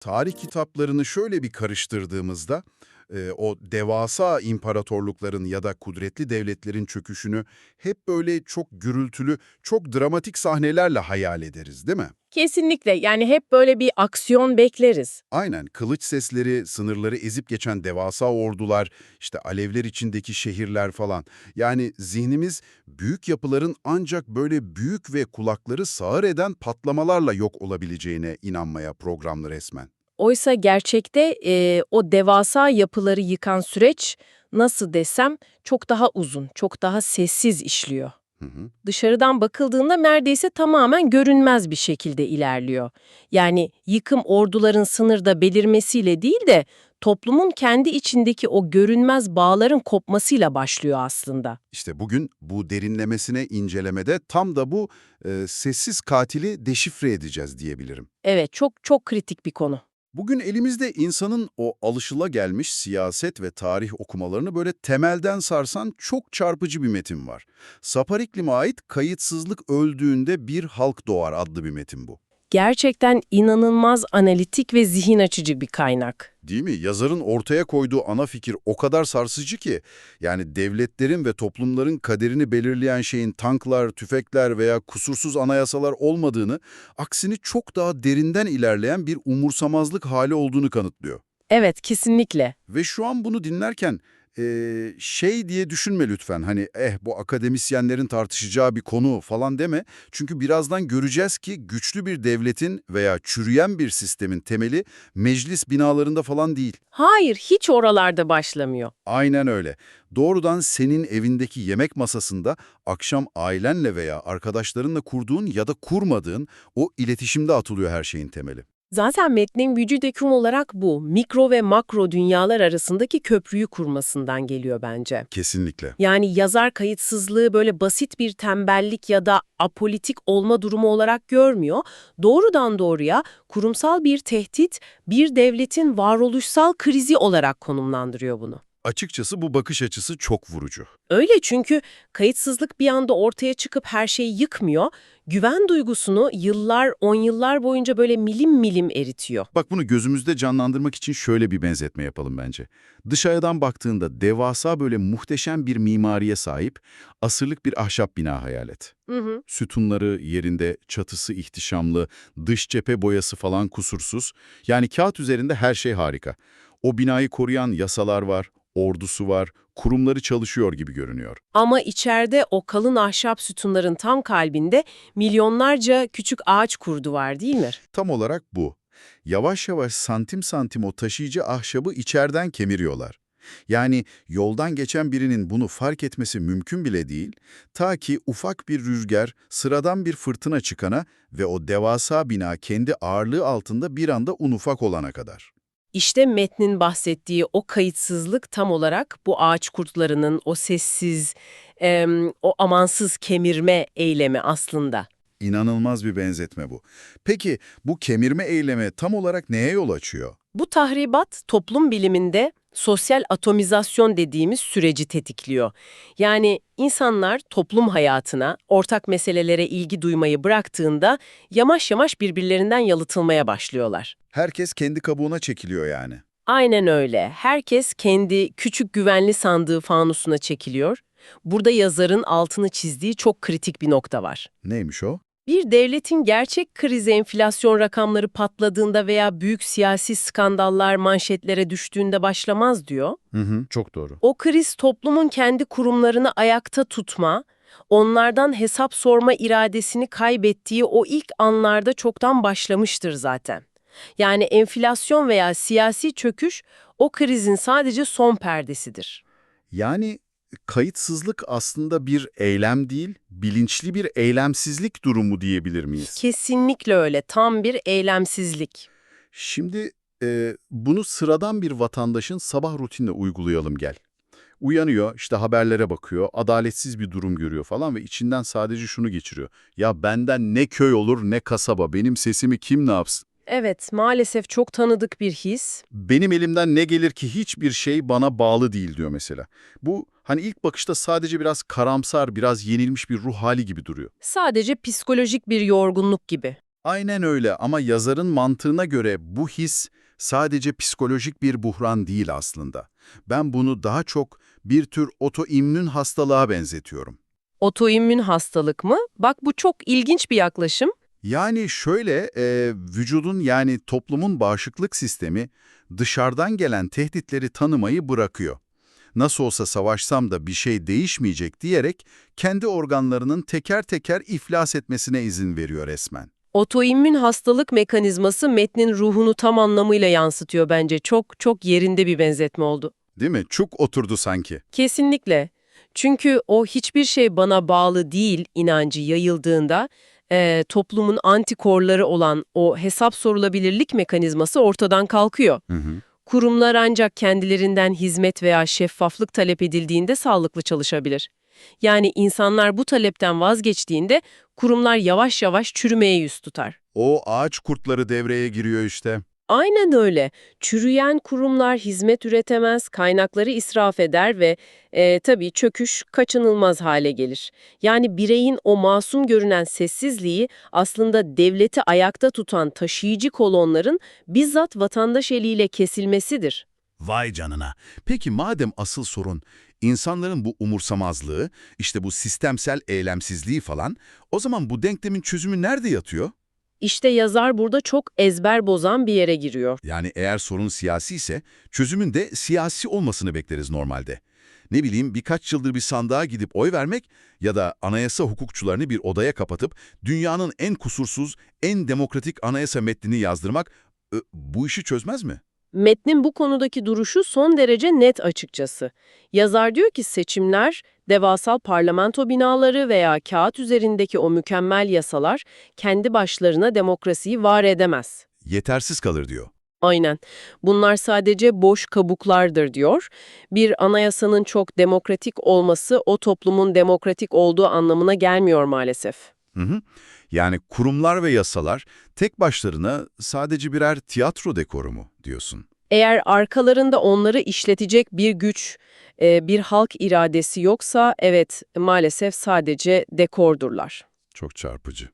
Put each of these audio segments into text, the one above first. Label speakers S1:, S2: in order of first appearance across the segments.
S1: tarih kitaplarını şöyle bir karıştırdığımızda, o devasa imparatorlukların ya da kudretli devletlerin çöküşünü hep böyle çok gürültülü, çok dramatik sahnelerle hayal ederiz, değil mi?
S2: Kesinlikle. Yani hep böyle bir aksiyon bekleriz.
S1: Aynen, kılıç sesleri, sınırları ezip geçen devasa ordular, işte alevler içindeki şehirler falan. Yani zihnimiz büyük yapıların ancak böyle büyük ve kulakları sağır eden patlamalarla yok olabileceğine inanmaya programlı resmen.
S2: Oysa gerçekte o devasa yapıları yıkan süreç nasıl desem çok daha uzun, çok daha sessiz işliyor.
S1: Hı hı.
S2: Dışarıdan bakıldığında neredeyse tamamen görünmez bir şekilde ilerliyor. Yani yıkım orduların sınırda belirmesiyle değil de toplumun kendi içindeki o görünmez bağların kopmasıyla başlıyor aslında.
S1: İşte bugün bu derinlemesine incelemede tam da bu sessiz katili deşifre edeceğiz diyebilirim.
S2: Evet, çok çok kritik bir konu.
S1: Bugün elimizde insanın o alışılagelmiş siyaset ve tarih okumalarını böyle temelden sarsan çok çarpıcı bir metin var. Sapariklim'e ait Kayıtsızlık Öldüğünde Bir Halk Doğar adlı bir metin bu.
S2: Gerçekten inanılmaz analitik ve zihin açıcı bir kaynak.
S1: Değil mi? Yazarın ortaya koyduğu ana fikir o kadar sarsıcı ki, yani devletlerin ve toplumların kaderini belirleyen şeyin tanklar, tüfekler veya kusursuz anayasalar olmadığını, aksine çok daha derinden ilerleyen bir umursamazlık hali olduğunu kanıtlıyor.
S2: Evet, kesinlikle.
S1: Ve şu an bunu dinlerken şey diye düşünme lütfen, hani bu akademisyenlerin tartışacağı bir konu falan deme. Çünkü birazdan göreceğiz ki güçlü bir devletin veya çürüyen bir sistemin temeli meclis binalarında falan değil.
S2: Hayır, hiç oralarda başlamıyor.
S1: Aynen öyle. Doğrudan senin evindeki yemek masasında akşam ailenle veya arkadaşlarınla kurduğun ya da kurmadığın o iletişimde atılıyor her şeyin temeli.
S2: Zaten metnin gücü döküm olarak bu, mikro ve makro dünyalar arasındaki köprüyü kurmasından geliyor bence.
S1: Kesinlikle.
S2: Yani yazar kayıtsızlığı böyle basit bir tembellik ya da apolitik olma durumu olarak görmüyor. Doğrudan doğruya kurumsal bir tehdit, bir devletin varoluşsal krizi olarak konumlandırıyor bunu.
S1: Açıkçası bu bakış açısı çok vurucu.
S2: Öyle çünkü kayıtsızlık bir anda ortaya çıkıp her şeyi yıkmıyor, güven duygusunu yıllar, on yıllar boyunca böyle milim milim eritiyor.
S1: Bak, bunu gözümüzde canlandırmak için şöyle bir benzetme yapalım bence. Dışarıdan baktığında devasa böyle muhteşem bir mimariye sahip asırlık bir ahşap bina hayal et.
S2: Hı hı.
S1: Sütunları yerinde, çatısı ihtişamlı, dış cephe boyası falan kusursuz. Yani kağıt üzerinde her şey harika. O binayı koruyan yasalar var, ordusu var, kurumları çalışıyor gibi görünüyor.
S2: Ama içeride o kalın ahşap sütunların tam kalbinde milyonlarca küçük ağaç kurdu var değil mi?
S1: Tam olarak bu. Yavaş yavaş santim santim o taşıyıcı ahşabı içeriden kemiriyorlar. Yani yoldan geçen birinin bunu fark etmesi mümkün bile değil, ta ki ufak bir rüzgar, sıradan bir fırtına çıkana ve o devasa bina kendi ağırlığı altında bir anda un ufak olana kadar.
S2: İşte metnin bahsettiği o kayıtsızlık tam olarak bu ağaç kurtlarının o sessiz, o amansız kemirme eylemi aslında.
S1: İnanılmaz bir benzetme bu. Peki bu kemirme eylemi tam olarak neye yol açıyor?
S2: Bu tahribat toplum biliminde sosyal atomizasyon dediğimiz süreci tetikliyor. Yani insanlar toplum hayatına, ortak meselelere ilgi duymayı bıraktığında yavaş yavaş birbirlerinden yalıtılmaya başlıyorlar.
S1: Herkes kendi kabuğuna çekiliyor yani.
S2: Aynen öyle. Herkes kendi küçük güvenli sandığı fanusuna çekiliyor. Burada yazarın altını çizdiği çok kritik bir nokta var.
S1: Neymiş o?
S2: Bir devletin gerçek kriz enflasyon rakamları patladığında veya büyük siyasi skandallar manşetlere düştüğünde başlamaz diyor.
S1: Hı hı, çok doğru.
S2: O kriz toplumun kendi kurumlarını ayakta tutma, onlardan hesap sorma iradesini kaybettiği o ilk anlarda çoktan başlamıştır zaten. Yani enflasyon veya siyasi çöküş o krizin sadece son perdesidir.
S1: Yani kayıtsızlık aslında bir eylem değil, bilinçli bir eylemsizlik durumu diyebilir miyiz?
S2: Kesinlikle öyle, tam bir eylemsizlik.
S1: Şimdi bunu sıradan bir vatandaşın sabah rutinine uygulayalım gel. Uyanıyor, işte haberlere bakıyor, adaletsiz bir durum görüyor falan ve içinden sadece şunu geçiriyor. Ya benden ne köy olur ne kasaba, benim sesimi kim ne yapsın?
S2: Evet, maalesef çok tanıdık bir his.
S1: Benim elimden ne gelir ki hiçbir şey bana bağlı değil diyor mesela. Bu hani ilk bakışta sadece biraz karamsar, biraz yenilmiş bir ruh hali gibi duruyor.
S2: Sadece psikolojik bir yorgunluk gibi.
S1: Aynen öyle ama yazarın mantığına göre bu his Sadece psikolojik bir buhran değil aslında. Ben bunu daha çok bir tür otoimmün hastalığa benzetiyorum.
S2: Otoimmün hastalık mı? Bak bu çok ilginç bir yaklaşım.
S1: Yani şöyle, vücudun yani toplumun bağışıklık sistemi dışarıdan gelen tehditleri tanımayı bırakıyor. Nasıl olsa savaşsam da bir şey değişmeyecek diyerek kendi organlarının teker teker iflas etmesine izin veriyor resmen.
S2: Otoimmün hastalık mekanizması metnin ruhunu tam anlamıyla yansıtıyor bence. Çok çok yerinde bir benzetme oldu.
S1: Değil mi? Çok oturdu sanki.
S2: Kesinlikle. Çünkü o hiçbir şey bana bağlı değil inancı yayıldığında toplumun antikorları olan o hesap sorulabilirlik mekanizması ortadan kalkıyor.
S1: Hı hı.
S2: Kurumlar ancak kendilerinden hizmet veya şeffaflık talep edildiğinde sağlıklı çalışabilir. Yani insanlar bu talepten vazgeçtiğinde kurumlar yavaş yavaş çürümeye yüz tutar.
S1: O ağaç kurtları devreye giriyor işte.
S2: Aynen öyle. Çürüyen kurumlar hizmet üretemez, kaynakları israf eder ve tabii çöküş kaçınılmaz hale gelir. Yani bireyin o masum görünen sessizliği aslında devleti ayakta tutan taşıyıcı kolonların bizzat vatandaş eliyle kesilmesidir.
S1: Vay canına. Peki madem asıl sorun insanların bu umursamazlığı, işte bu sistemsel eylemsizliği falan, o zaman bu denklemin çözümü nerede yatıyor?
S2: İşte yazar burada çok ezber bozan bir yere giriyor.
S1: Yani eğer sorun siyasi ise çözümün de siyasi olmasını bekleriz normalde. Ne bileyim birkaç yıldır bir sandığa gidip oy vermek ya da anayasa hukukçularını bir odaya kapatıp dünyanın en kusursuz, en demokratik anayasa metnini yazdırmak bu işi çözmez mi?
S2: Metnin bu konudaki duruşu son derece net açıkçası. Yazar diyor ki seçimler, devasal parlamento binaları veya kağıt üzerindeki o mükemmel yasalar kendi başlarına demokrasiyi var edemez.
S1: Yetersiz kalır diyor.
S2: Aynen. Bunlar sadece boş kabuklardır diyor. Bir anayasanın çok demokratik olması o toplumun demokratik olduğu anlamına gelmiyor maalesef.
S1: Hı hı. Yani kurumlar ve yasalar tek başlarına sadece birer tiyatro dekoru mu diyorsun?
S2: Eğer arkalarında onları işletecek bir güç, bir halk iradesi yoksa evet maalesef sadece dekordurlar.
S1: Çok çarpıcı.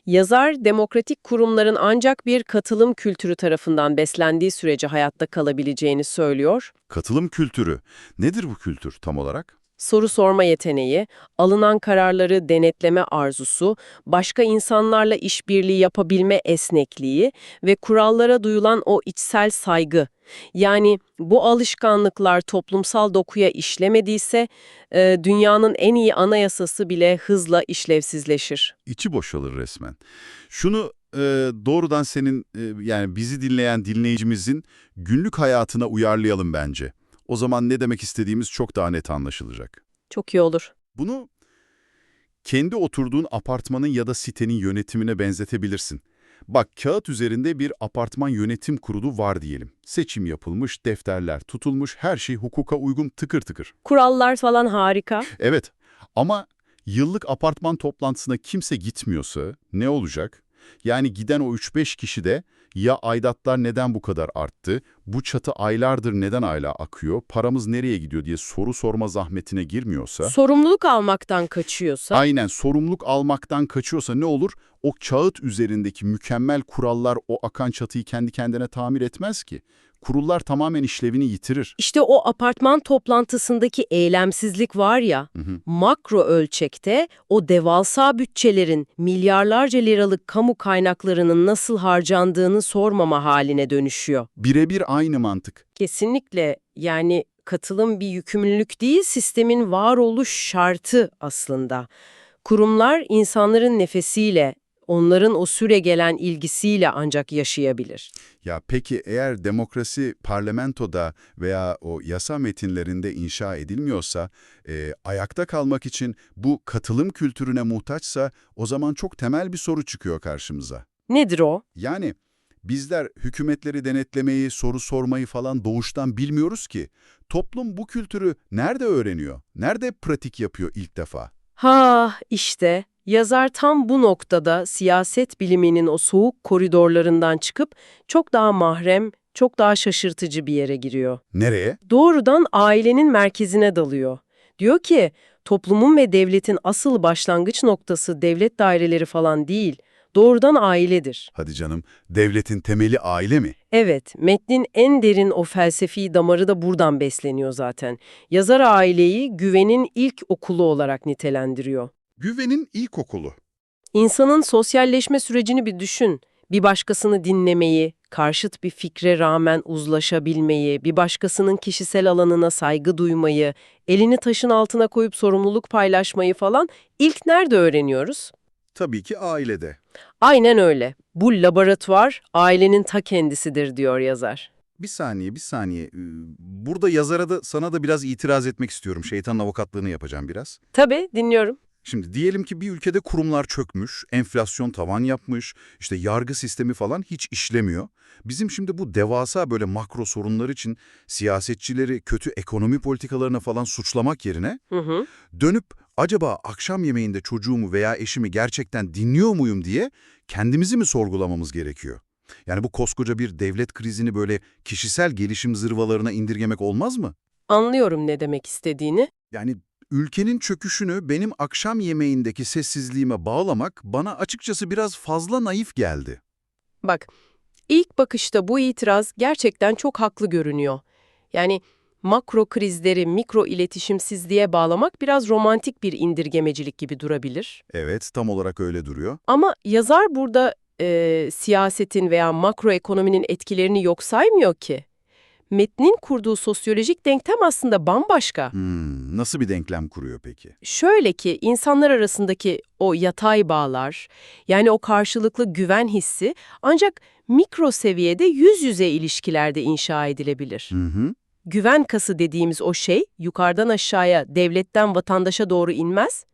S2: Yazar, demokratik kurumların ancak bir katılım kültürü tarafından beslendiği sürece hayatta kalabileceğini söylüyor.
S1: Katılım kültürü. Nedir bu kültür tam olarak?
S2: Soru sorma yeteneği, alınan kararları denetleme arzusu, başka insanlarla işbirliği yapabilme esnekliği ve kurallara duyulan o içsel saygı. Yani bu alışkanlıklar toplumsal dokuya işlemediyse, dünyanın en iyi anayasası bile hızla işlevsizleşir.
S1: İçi boşalır resmen. Şunu doğrudan senin yani bizi dinleyen dinleyicimizin günlük hayatına uyarlayalım bence. O zaman ne demek istediğimiz çok daha net anlaşılacak.
S2: Çok iyi olur.
S1: Bunu kendi oturduğun apartmanın ya da sitenin yönetimine benzetebilirsin. Bak kağıt üzerinde bir apartman yönetim kurulu var diyelim. Seçim yapılmış, defterler tutulmuş, her şey hukuka uygun tıkır tıkır.
S2: Kurallar falan harika.
S1: Evet ama yıllık apartman toplantısına kimse gitmiyorsa ne olacak? Yani giden o 3-5 kişi de ya aidatlar neden bu kadar arttı, bu çatı aylardır neden hala akıyor, paramız nereye gidiyor diye soru sorma zahmetine girmiyorsa,
S2: Sorumluluk almaktan kaçıyorsa,
S1: aynen sorumluluk almaktan kaçıyorsa ne olur? O kağıt üzerindeki mükemmel kurallar o akan çatıyı kendi kendine tamir etmez ki. Kurullar tamamen işlevini yitirir.
S2: İşte o apartman toplantısındaki eylemsizlik var ya, makro ölçekte o devasa bütçelerin milyarlarca liralık kamu kaynaklarının nasıl harcandığını sormama haline dönüşüyor.
S1: Birebir aynı mantık.
S2: Kesinlikle yani katılım bir yükümlülük değil, sistemin varoluş şartı aslında. Kurumlar insanların nefesiyle, onların o süregelen ilgisiyle ancak yaşayabilir.
S1: Ya peki eğer demokrasi parlamentoda veya o yasa metinlerinde inşa edilmiyorsa, ayakta kalmak için bu katılım kültürüne muhtaçsa o zaman çok temel bir soru çıkıyor karşımıza.
S2: Nedir o?
S1: Yani bizler hükümetleri denetlemeyi, soru sormayı falan doğuştan bilmiyoruz ki. Toplum bu kültürü nerede öğreniyor? Nerede pratik yapıyor ilk defa?
S2: Ha işte yazar tam bu noktada siyaset biliminin o soğuk koridorlarından çıkıp çok daha mahrem, çok daha şaşırtıcı bir yere giriyor.
S1: Nereye?
S2: Doğrudan ailenin merkezine dalıyor. Diyor ki toplumun ve devletin asıl başlangıç noktası devlet daireleri falan değil, doğrudan ailedir.
S1: Hadi canım, devletin temeli aile mi?
S2: Evet, metnin en derin o felsefi damarı da buradan besleniyor zaten. Yazar aileyi güvenin ilk okulu olarak nitelendiriyor.
S1: Güvenin ilkokulu.
S2: İnsanın sosyalleşme sürecini bir düşün. Bir başkasını dinlemeyi, karşıt bir fikre rağmen uzlaşabilmeyi, bir başkasının kişisel alanına saygı duymayı, elini taşın altına koyup sorumluluk paylaşmayı falan ilk nerede öğreniyoruz?
S1: Tabii ki ailede.
S2: Aynen öyle. Bu laboratuvar ailenin ta kendisidir diyor yazar.
S1: Bir saniye, bir saniye. Burada yazara da sana da biraz itiraz etmek istiyorum. Şeytanın avukatlığını yapacağım biraz.
S2: Tabii, dinliyorum.
S1: Şimdi diyelim ki bir ülkede kurumlar çökmüş, enflasyon tavan yapmış, işte yargı sistemi falan hiç işlemiyor. Bizim şimdi bu devasa böyle makro sorunlar için siyasetçileri kötü ekonomi politikalarına falan suçlamak yerine
S2: Hı hı.
S1: dönüp acaba akşam yemeğinde çocuğumu veya eşimi gerçekten dinliyor muyum diye kendimizi mi sorgulamamız gerekiyor? Yani bu koskoca bir devlet krizini böyle kişisel gelişim zırvalarına indirgemek olmaz mı?
S2: Anlıyorum ne demek istediğini.
S1: Yani ülkenin çöküşünü benim akşam yemeğindeki sessizliğime bağlamak bana açıkçası biraz fazla naif geldi.
S2: Bak, ilk bakışta bu itiraz gerçekten çok haklı görünüyor. Yani makro krizleri mikro iletişimsizliğe bağlamak biraz romantik bir indirgemecilik gibi durabilir.
S1: Evet, tam olarak öyle duruyor.
S2: Ama yazar burada siyasetin veya makro ekonominin etkilerini yok saymıyor ki. Metnin kurduğu sosyolojik denklem aslında bambaşka.
S1: Nasıl bir denklem kuruyor peki?
S2: Şöyle ki insanlar arasındaki o yatay bağlar, yani o karşılıklı güven hissi ancak mikro seviyede yüz yüze ilişkilerde inşa edilebilir.
S1: Hı hı.
S2: Güven kası dediğimiz o şey yukarıdan aşağıya, devletten vatandaşa doğru inmez.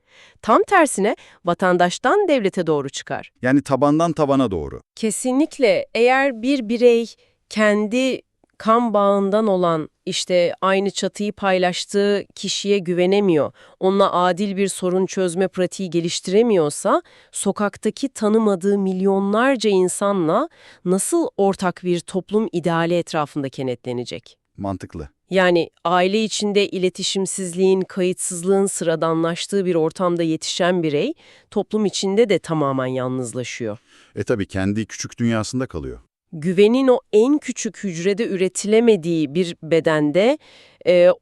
S2: Tam tersine vatandaştan devlete doğru çıkar.
S1: Yani tabandan tabana doğru.
S2: Kesinlikle eğer bir birey kendi kan bağından olan işte aynı çatıyı paylaştığı kişiye güvenemiyor, onunla adil bir sorun çözme pratiği geliştiremiyorsa, sokaktaki tanımadığı milyonlarca insanla nasıl ortak bir toplum ideali etrafında kenetlenecek?
S1: Mantıklı.
S2: Yani aile içinde iletişimsizliğin, kayıtsızlığın sıradanlaştığı bir ortamda yetişen birey, toplum içinde de tamamen yalnızlaşıyor.
S1: Tabii kendi küçük dünyasında kalıyor.
S2: Güvenin o en küçük hücrede üretilemediği bir bedende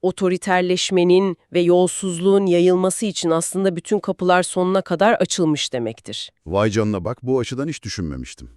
S2: otoriterleşmenin ve yolsuzluğun yayılması için aslında bütün kapılar sonuna kadar açılmış demektir.
S1: Vay canına bak, bu açıdan hiç düşünmemiştim.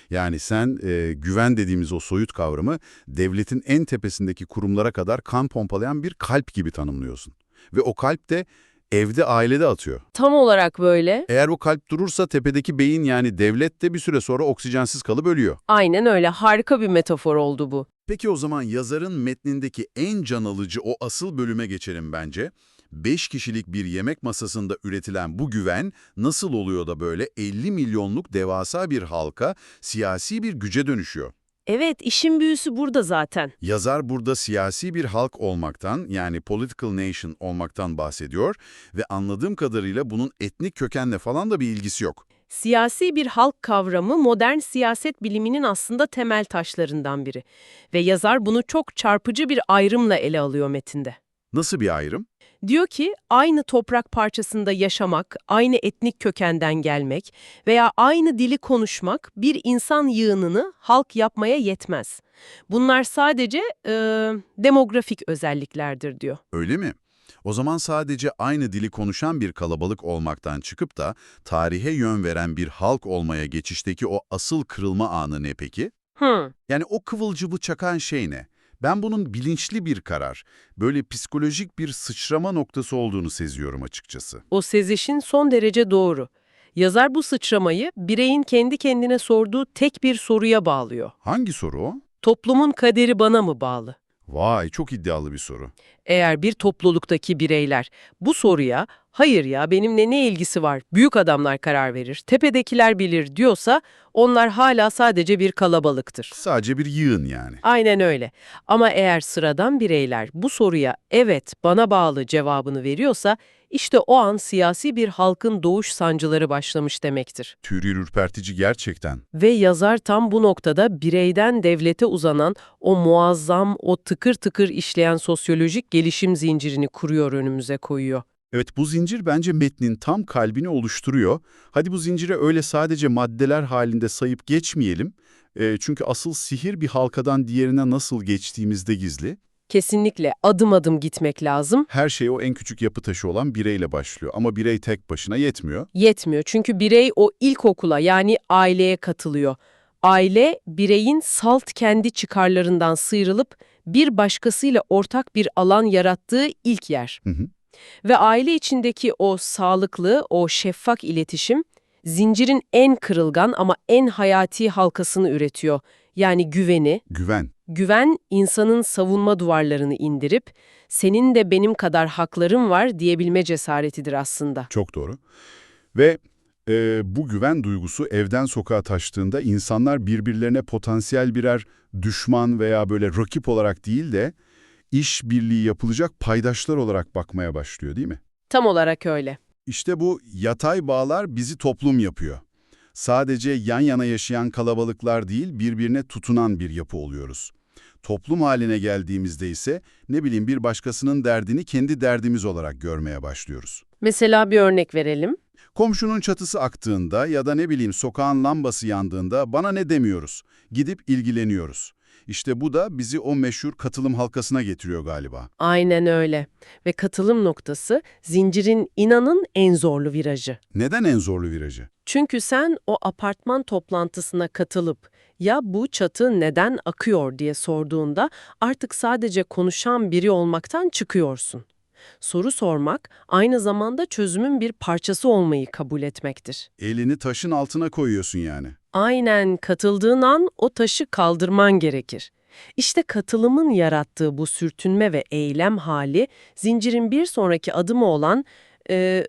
S1: Yani sen güven dediğimiz o soyut kavramı devletin en tepesindeki kurumlara kadar kan pompalayan bir kalp gibi tanımlıyorsun. Ve o kalp de evde, ailede atıyor.
S2: Tam olarak böyle.
S1: Eğer o kalp durursa tepedeki beyin yani devlet de bir süre sonra oksijensiz kalıp ölüyor.
S2: Aynen öyle. Harika bir metafor oldu bu.
S1: Peki o zaman yazarın metnindeki en can alıcı o asıl bölüme geçelim bence. 5 kişilik bir yemek masasında üretilen bu güven nasıl oluyor da böyle 50 milyonluk devasa bir halka, siyasi bir güce dönüşüyor?
S2: Evet, işin büyüsü burada zaten.
S1: Yazar burada siyasi bir halk olmaktan, yani political nation olmaktan bahsediyor ve anladığım kadarıyla bunun etnik kökenle falan da bir ilgisi yok.
S2: Siyasi bir halk kavramı modern siyaset biliminin aslında temel taşlarından biri. Ve yazar bunu çok çarpıcı bir ayrımla ele alıyor metinde.
S1: Nasıl bir ayrım?
S2: Diyor ki aynı toprak parçasında yaşamak, aynı etnik kökenden gelmek veya aynı dili konuşmak bir insan yığınını halk yapmaya yetmez. Bunlar sadece demografik özelliklerdir diyor.
S1: Öyle mi? O zaman sadece aynı dili konuşan bir kalabalık olmaktan çıkıp da tarihe yön veren bir halk olmaya geçişteki o asıl kırılma anı ne peki? Yani o kıvılcımı çakan şey ne? Ben bunun bilinçli bir karar, böyle psikolojik bir sıçrama noktası olduğunu seziyorum açıkçası.
S2: O sezişin son derece doğru. Yazar bu sıçramayı bireyin kendi kendine sorduğu tek bir soruya bağlıyor.
S1: Hangi soru o?
S2: Toplumun kaderi bana mı bağlı?
S1: Vay, çok iddialı bir soru.
S2: Eğer bir topluluktaki bireyler bu soruya hayır ya benimle ne ilgisi var, büyük adamlar karar verir, tepedekiler bilir diyorsa onlar hala sadece bir kalabalıktır.
S1: Sadece bir yığın yani.
S2: Aynen öyle. Ama eğer sıradan bireyler bu soruya evet bana bağlı cevabını veriyorsa işte o an siyasi bir halkın doğuş sancıları başlamış demektir.
S1: Tüyleri ürpertici gerçekten.
S2: Ve yazar tam bu noktada bireyden devlete uzanan o muazzam, o tıkır tıkır işleyen sosyolojik gelişim zincirini kuruyor önümüze koyuyor.
S1: Evet, bu zincir bence metnin tam kalbini oluşturuyor. Hadi bu zincire öyle sadece maddeler halinde sayıp geçmeyelim. Çünkü asıl sihir bir halkadan diğerine nasıl geçtiğimizde gizli.
S2: Kesinlikle adım adım gitmek lazım.
S1: Her şey o en küçük yapı taşı olan bireyle başlıyor. Ama birey tek başına yetmiyor.
S2: Yetmiyor çünkü birey o ilkokula yani aileye katılıyor. Aile, bireyin salt kendi çıkarlarından sıyrılıp bir başkasıyla ortak bir alan yarattığı ilk yer.
S1: Hı hı.
S2: Ve aile içindeki o sağlıklı, o şeffaf iletişim, zincirin en kırılgan ama en hayati halkasını üretiyor. Yani güveni.
S1: Güven.
S2: Güven, insanın savunma duvarlarını indirip, senin de benim kadar haklarım var diyebilme cesaretidir aslında.
S1: Çok doğru. Ve bu güven duygusu evden sokağa taştığında insanlar birbirlerine potansiyel birer düşman veya böyle rakip olarak değil de işbirliği yapılacak paydaşlar olarak bakmaya başlıyor, değil mi?
S2: Tam olarak öyle.
S1: İşte bu yatay bağlar bizi toplum yapıyor. Sadece yan yana yaşayan kalabalıklar değil, birbirine tutunan bir yapı oluyoruz. Toplum haline geldiğimizde ise bir başkasının derdini kendi derdimiz olarak görmeye başlıyoruz.
S2: Mesela bir örnek verelim.
S1: Komşunun çatısı aktığında ya da sokağın lambası yandığında bana ne demiyoruz, gidip ilgileniyoruz. İşte bu da bizi o meşhur katılım halkasına getiriyor galiba.
S2: Aynen öyle. Ve katılım noktası zincirin inanın en zorlu virajı.
S1: Neden en zorlu virajı?
S2: Çünkü sen o apartman toplantısına katılıp ya bu çatı neden akıyor diye sorduğunda artık sadece konuşan biri olmaktan çıkıyorsun. Soru sormak aynı zamanda çözümün bir parçası olmayı kabul etmektir.
S1: Elini taşın altına koyuyorsun yani.
S2: Aynen katıldığın an o taşı kaldırman gerekir. İşte katılımın yarattığı bu sürtünme ve eylem hali zincirin bir sonraki adımı olan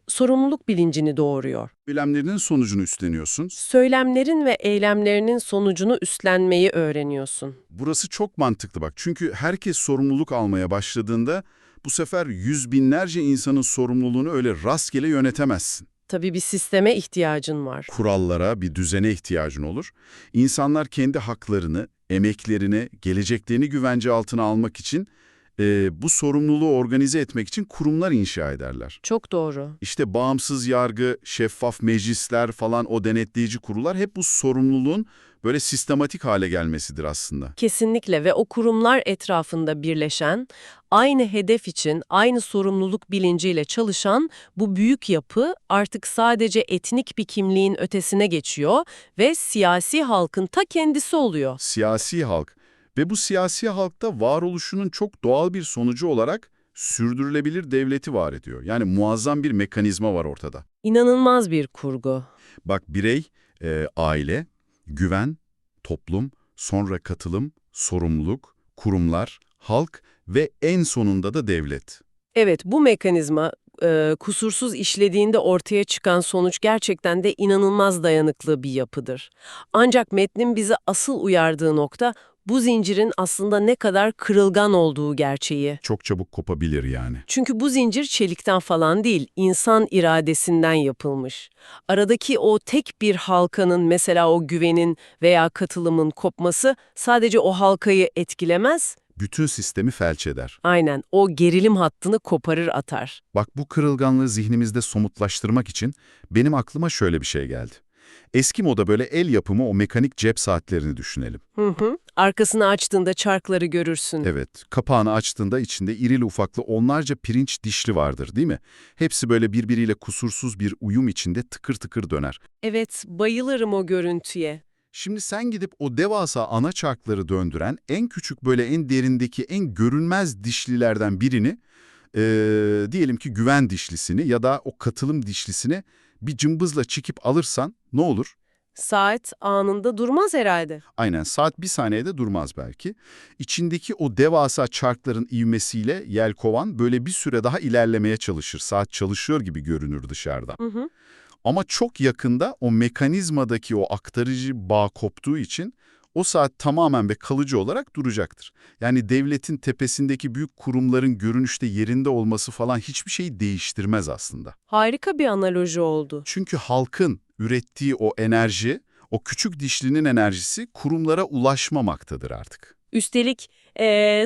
S2: sorumluluk bilincini doğuruyor.
S1: Eylemlerinin sonucunu üstleniyorsun.
S2: Söylemlerin ve eylemlerinin sonucunu üstlenmeyi öğreniyorsun.
S1: Burası çok mantıklı bak. Çünkü herkes sorumluluk almaya başladığında bu sefer yüz binlerce insanın sorumluluğunu öyle rastgele yönetemezsin.
S2: Tabii bir sisteme ihtiyacın var.
S1: Kurallara, bir düzene ihtiyacın olur. İnsanlar kendi haklarını, emeklerini, geleceklerini güvence altına almak için bu sorumluluğu organize etmek için kurumlar inşa ederler.
S2: Çok doğru.
S1: İşte bağımsız yargı, şeffaf meclisler falan o denetleyici kurullar hep bu sorumluluğun böyle sistematik hale gelmesidir aslında.
S2: Kesinlikle ve o kurumlar etrafında birleşen, aynı hedef için aynı sorumluluk bilinciyle çalışan bu büyük yapı artık sadece etnik bir kimliğin ötesine geçiyor ve siyasi halkın ta kendisi oluyor.
S1: Siyasi halk ve bu siyasi halkta varoluşunun çok doğal bir sonucu olarak sürdürülebilir devleti var ediyor. Yani muazzam bir mekanizma var ortada.
S2: İnanılmaz bir kurgu.
S1: Bak birey, aile, güven, toplum, sonra katılım, sorumluluk, kurumlar, halk ve en sonunda da devlet.
S2: Evet, bu mekanizma kusursuz işlediğinde ortaya çıkan sonuç gerçekten de inanılmaz dayanıklı bir yapıdır. Ancak metnin bizi asıl uyardığı nokta bu zincirin aslında ne kadar kırılgan olduğu gerçeği.
S1: Çok çabuk kopabilir yani.
S2: Çünkü bu zincir çelikten falan değil, insan iradesinden yapılmış. Aradaki o tek bir halkanın, mesela o güvenin veya katılımın kopması sadece o halkayı etkilemez,
S1: Bütün sistemi felç eder.
S2: aynen o gerilim hattını koparır atar.
S1: Bak bu kırılganlığı zihnimizde somutlaştırmak için benim aklıma şöyle bir şey geldi. Eski moda böyle el yapımı o mekanik cep saatlerini düşünelim.
S2: Arkasını açtığında çarkları görürsün.
S1: Evet, kapağını açtığında içinde irili ufaklı onlarca pirinç dişli vardır, değil mi? Hepsi böyle birbiriyle kusursuz bir uyum içinde tıkır tıkır döner.
S2: Evet, bayılırım o görüntüye.
S1: Şimdi sen gidip o devasa ana çarkları döndüren en küçük böyle en derindeki en görünmez dişlilerden birini, diyelim ki güven dişlisini ya da o katılım dişlisini bir cımbızla çekip alırsan ne olur?
S2: Saat anında durmaz herhalde.
S1: Aynen saat bir saniyede durmaz belki. İçindeki o devasa çarkların ivmesiyle yelkovan böyle bir süre daha ilerlemeye çalışır. Saat çalışıyor gibi görünür dışarıdan. Ama çok yakında o mekanizmadaki o aktarıcı bağ koptuğu için o saat tamamen ve kalıcı olarak duracaktır. Yani devletin tepesindeki büyük kurumların görünüşte yerinde olması falan hiçbir şeyi değiştirmez aslında.
S2: Harika bir analoji oldu.
S1: Çünkü halkın ürettiği o enerji, o küçük dişlinin enerjisi kurumlara ulaşmamaktadır artık.
S2: Üstelik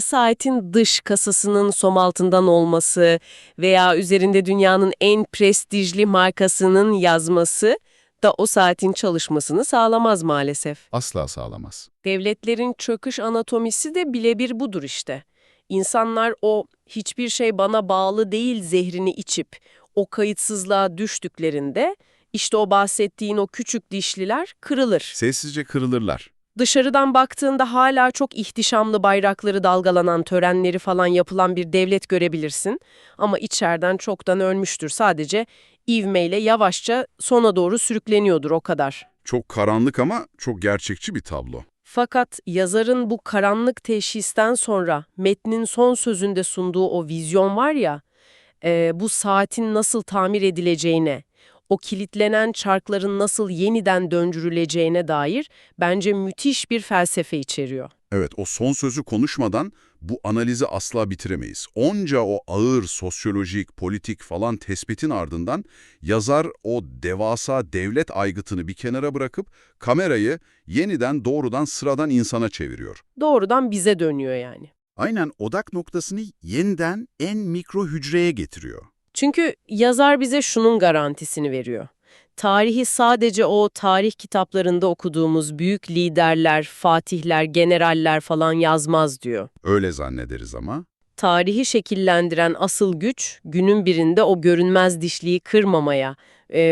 S2: saatin dış kasasının som altından olması veya üzerinde dünyanın en prestijli markasının yazması da o saatin çalışmasını sağlamaz maalesef.
S1: Asla sağlamaz.
S2: Devletlerin çöküş anatomisi de birebir budur işte. İnsanlar o hiçbir şey bana bağlı değil zehrini içip o kayıtsızlığa düştüklerinde işte o bahsettiğin o küçük dişliler kırılır.
S1: Sessizce kırılırlar.
S2: Dışarıdan baktığında hala çok ihtişamlı bayrakları dalgalanan törenleri falan yapılan bir devlet görebilirsin. Ama içeriden çoktan ölmüştür. Sadece ivmeyle yavaşça sona doğru sürükleniyordur o kadar.
S1: Çok karanlık ama çok gerçekçi bir tablo.
S2: Fakat yazarın bu karanlık teşhisten sonra metnin son sözünde sunduğu o vizyon var ya, bu saatin nasıl tamir edileceğine, o kilitlenen çarkların nasıl yeniden döndürüleceğine dair bence müthiş bir felsefe içeriyor.
S1: Evet, o son sözü konuşmadan bu analizi asla bitiremeyiz. Onca o ağır sosyolojik, politik falan tespitin ardından yazar o devasa devlet aygıtını bir kenara bırakıp kamerayı yeniden doğrudan sıradan insana çeviriyor.
S2: Doğrudan bize dönüyor yani.
S1: Aynen odak noktasını yeniden en mikro hücreye getiriyor.
S2: Çünkü yazar bize şunun garantisini veriyor. Tarihi sadece o tarih kitaplarında okuduğumuz büyük liderler, fatihler, generaller falan yazmaz diyor.
S1: Öyle zannederiz ama.
S2: Tarihi şekillendiren asıl güç, günün birinde o görünmez dişliği kırmamaya,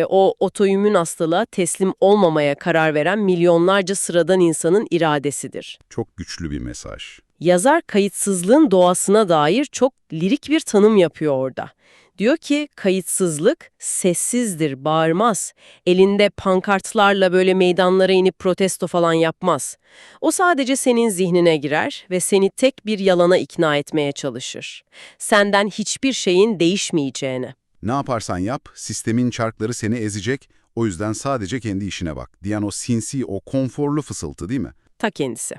S2: o otoimmün hastalığa teslim olmamaya karar veren milyonlarca sıradan insanın iradesidir.
S1: Çok güçlü bir mesaj.
S2: Yazar kayıtsızlığın doğasına dair çok lirik bir tanım yapıyor orada. Diyor ki kayıtsızlık sessizdir, bağırmaz. Elinde pankartlarla böyle meydanlara inip protesto falan yapmaz. O sadece senin zihnine girer ve seni tek bir yalana ikna etmeye çalışır. Senden hiçbir şeyin değişmeyeceğine.
S1: Ne yaparsan yap, sistemin çarkları seni ezecek, o yüzden sadece kendi işine bak diyen o sinsi, o konforlu fısıltı değil mi?
S2: Ta kendisi.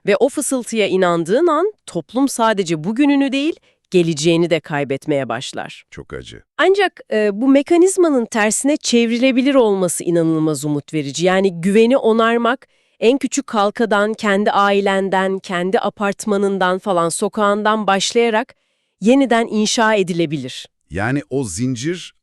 S2: Ve o fısıltıya inandığın an toplum sadece bugününü değil, geleceğini de kaybetmeye başlar.
S1: Çok acı.
S2: Ancak bu mekanizmanın tersine çevrilebilir olması inanılmaz umut verici. Yani güveni onarmak, en küçük halkadan, kendi ailenden, kendi apartmanından falan, sokağından başlayarak yeniden inşa edilebilir.
S1: Yani o zincir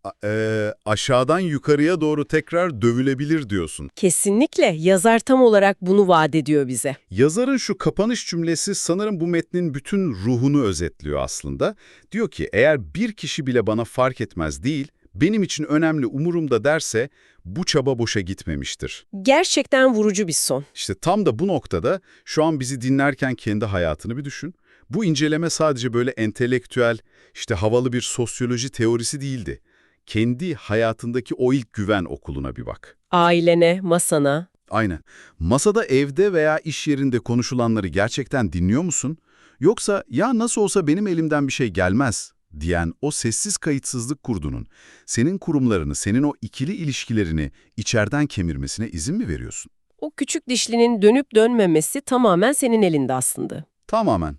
S1: aşağıdan yukarıya doğru tekrar dövülebilir diyorsun.
S2: Kesinlikle yazar tam olarak bunu vaat ediyor bize.
S1: Yazarın şu kapanış cümlesi sanırım bu metnin bütün ruhunu özetliyor aslında. Diyor ki eğer bir kişi bile bana fark etmez değil, benim için önemli umurumda derse bu çaba boşa gitmemiştir.
S2: Gerçekten vurucu bir son.
S1: İşte tam da bu noktada şu an bizi dinlerken kendi hayatını bir düşün. Bu inceleme sadece böyle entelektüel, işte havalı bir sosyoloji teorisi değildi. Kendi hayatındaki o ilk güven okuluna bir bak.
S2: Ailene, masana.
S1: Aynen. Masada, evde veya iş yerinde konuşulanları gerçekten dinliyor musun? Yoksa ya nasıl olsa benim elimden bir şey gelmez diyen o sessiz kayıtsızlık kurdunun senin kurumlarını, senin o ikili ilişkilerini içeriden kemirmesine izin mi veriyorsun?
S2: O küçük dişlinin dönüp dönmemesi tamamen senin elinde aslında.
S1: Tamamen.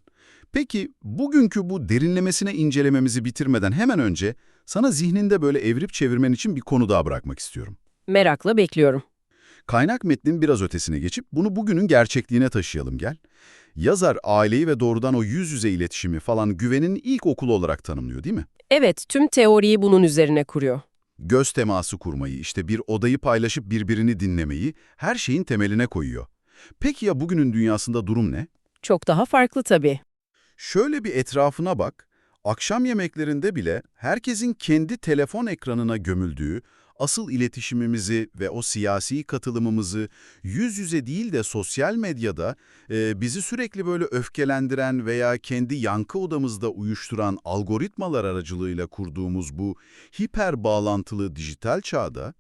S1: Peki bugünkü bu derinlemesine incelememizi bitirmeden hemen önce sana zihninde böyle evirip çevirmen için bir konu daha bırakmak istiyorum.
S2: Merakla bekliyorum.
S1: Kaynak metnin biraz ötesine geçip bunu bugünün gerçekliğine taşıyalım gel. Yazar aileyi ve doğrudan o yüz yüze iletişimi falan güvenin ilk okulu olarak tanımlıyor değil mi?
S2: Evet, tüm teoriyi bunun üzerine kuruyor.
S1: Göz teması kurmayı, işte bir odayı paylaşıp birbirini dinlemeyi her şeyin temeline koyuyor. Peki ya bugünün dünyasında durum ne?
S2: Çok daha farklı tabii.
S1: Şöyle bir etrafına bak, akşam yemeklerinde bile herkesin kendi telefon ekranına gömüldüğü, asıl iletişimimizi ve o siyasi katılımımızı yüz yüze değil de sosyal medyada bizi sürekli böyle öfkelendiren veya kendi yankı odamızda uyuşturan algoritmalar aracılığıyla kurduğumuz bu hiper bağlantılı dijital çağda,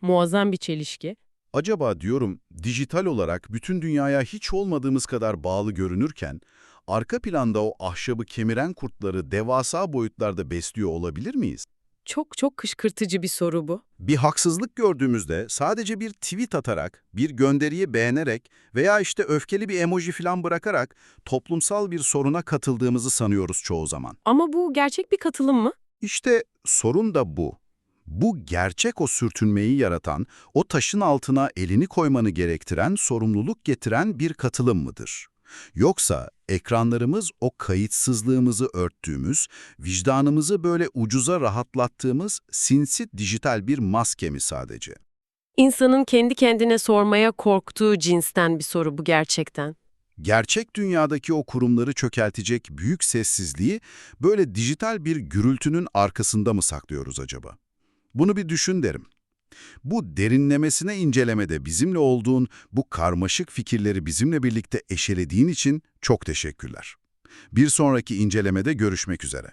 S2: Muazzam bir çelişki.
S1: acaba diyorum dijital olarak bütün dünyaya hiç olmadığımız kadar bağlı görünürken, arka planda o ahşabı kemiren kurtları devasa boyutlarda besliyor olabilir miyiz?
S2: Çok çok kışkırtıcı bir soru bu.
S1: Bir haksızlık gördüğümüzde sadece bir tweet atarak, bir gönderiyi beğenerek veya işte öfkeli bir emoji falan bırakarak toplumsal bir soruna katıldığımızı sanıyoruz çoğu zaman.
S2: Ama bu gerçek bir katılım mı?
S1: İşte sorun da bu. Bu gerçek o sürtünmeyi yaratan, o taşın altına elini koymanı gerektiren, sorumluluk getiren bir katılım mıdır? Yoksa ekranlarımız o kayıtsızlığımızı örttüğümüz, vicdanımızı böyle ucuza rahatlattığımız sinsi dijital bir maske mi sadece?
S2: İnsanın kendi kendine sormaya korktuğu cinsten bir soru bu gerçekten.
S1: Gerçek dünyadaki o kurumları çökeltecek büyük sessizliği böyle dijital bir gürültünün arkasında mı saklıyoruz acaba? Bunu bir düşün derim. Bu derinlemesine incelemede bizimle olduğun, bu karmaşık fikirleri bizimle birlikte eşelediğin için çok teşekkürler. Bir sonraki incelemede görüşmek üzere.